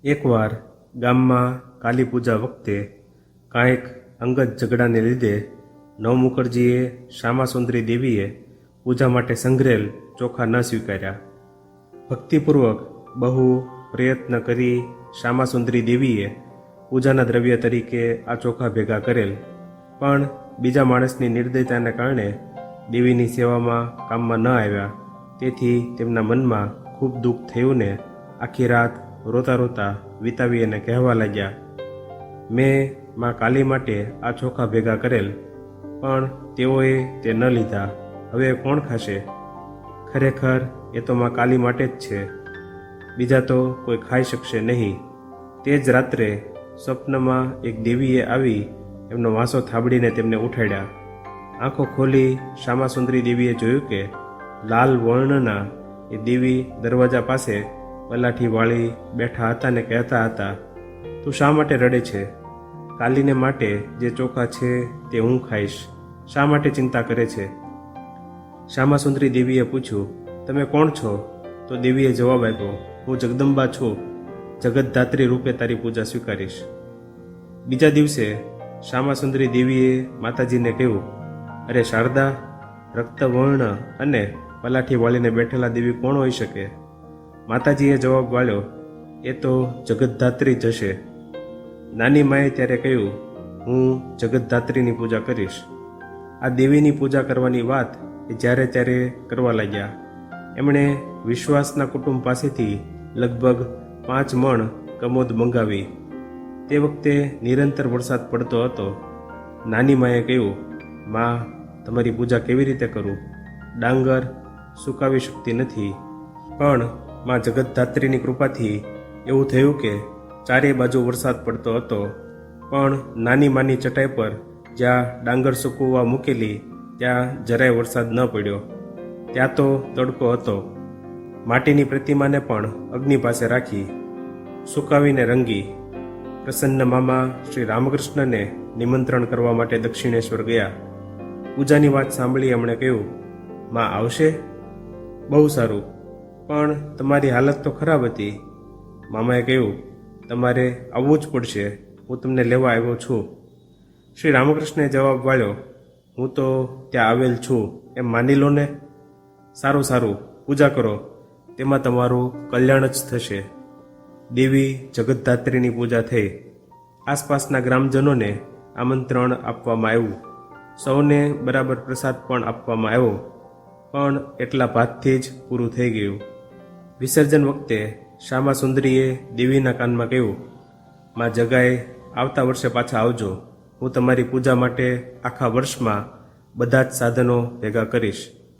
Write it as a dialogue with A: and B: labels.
A: એકવાર ગામમાં કાલી પૂજા વખતે કાંઈક અંગત ઝઘડાને લીધે નવમુખરજીએ શ્યામાસુંદરી દેવીએ પૂજા માટે સંગ્રહેલ ચોખા ન સ્વીકાર્યા. ભક્તિપૂર્વક બહુ પ્રયત્ન કરી શ્યામાસુંદરી દેવીએ પૂજાના દ્રવ્ય તરીકે આ ચોખા ભેગા કરેલ, પણ બીજા માણસની નિર્દયતાને કારણે દેવીની સેવામાં કામમાં ન આવ્યા. તેથી તેમના મનમાં ખૂબ દુઃખ થયું ને આખી રાત રોતા રોતા વિતાવી અને કહેવા લાગ્યા, મેં માં કાલી માટે આ ચોખા ભેગા કરેલ, પણ તેઓએ તે ન લીધા. હવે કોણ ખાશે? ખરેખર એ તો માં કાલી માટે જ છે, બીજા તો કોઈ ખાઈ શકશે નહીં. તે જ રાત્રે સ્વપ્નમાં એક દેવીએ આવી એમનો વાંસો થાબડીને તેમને ઉઠાડ્યા. આંખો ખોલી શ્યામાસુંદરી દેવીએ જોયું કે લાલ વર્ણના એ દેવી દરવાજા પાસે પલાઠી વાળી બેઠા હતા ને કહેતા હતા, તું શા માટે રડે છે? કાલીને માટે જે ચોખા છે તે હું ખાઈશ, શા માટે ચિંતા કરે છે? શ્યામાસુંદરી દેવીએ પૂછ્યું, તમે કોણ છો? તો દેવીએ જવાબ આપ્યો, હું જગદંબા છું, જગતધાત્રી રૂપે તારી પૂજા સ્વીકારીશ. બીજા દિવસે શ્યામાસુંદરી દેવીએ માતાજીને કહ્યું, અરે શારદા, રક્તવર્ણ અને પલાઠી વાળીને બેઠેલા દેવી કોણ હોઈ શકે? માતાજીએ જવાબ વાળ્યો, એ તો જગતધાત્રી જ હશે. નાની માએ ત્યારે કહ્યું, હું જગતધાત્રીની પૂજા કરીશ. આ દેવીની પૂજા કરવાની વાત એ જ્યારે ત્યારે કરવા લાગ્યા. એમણે વિશ્વાસના કુટુંબ પાસેથી લગભગ 5 મણ કમોદ મંગાવી. તે વખતે નિરંતર વરસાદ પડતો હતો. નાની માએ કહ્યું, માં, તમારી પૂજા કેવી રીતે કરું? ડાંગર સુકાવી શકતી નથી. પણ માં જગતધાત્રીની કૃપાથી એવું થયું કે ચારે બાજુ વરસાદ પડતો હતો, પણ નાની માની ચટાઈ પર જ્યાં ડાંગર સૂકવવા મૂકેલી ત્યાં જરાય વરસાદ ન પડ્યો. ત્યાં તો તડકો હતો. માટીની પ્રતિમાને પણ અગ્નિ પાસે રાખી, સુકાવીને રંગી. પ્રસન્ન મામા શ્રી રામકૃષ્ણને નિમંત્રણ કરવા માટે દક્ષિણેશ્વર ગયા. પૂજાની વાત સાંભળી એમણે કહ્યું, માં આવશે? બહુ સારું, પણ તમારી હાલત તો ખરાબ હતી. મામાએ કહ્યું, તમારે આવવું જ પડશે, હું તમને લેવા આવ્યો છું. શ્રી રામકૃષ્ણે જવાબ વાળ્યો, હું તો ત્યાં આવેલ છું એમ માની લો ને. સારું સારું, પૂજા કરો, તેમાં તમારું કલ્યાણ જ થશે. દેવી જગતધાત્રીની પૂજા થઈ. આસપાસના ગ્રામજનોને આમંત્રણ આપવામાં આવ્યું. સૌને બરાબર પ્રસાદ પણ આપવામાં આવ્યો, પણ એટલા ભાતથી જ પૂરું થઈ ગયું. વિસર્જન વખતે શ્યામાસુંદરીએ દેવીના કાનમાં કહ્યું, માં જગાએ આવતા વર્ષે પાછા આવજો, હું તમારી પૂજા માટે આખા વર્ષમાં બધા જ સાધનો ભેગા કરીશ.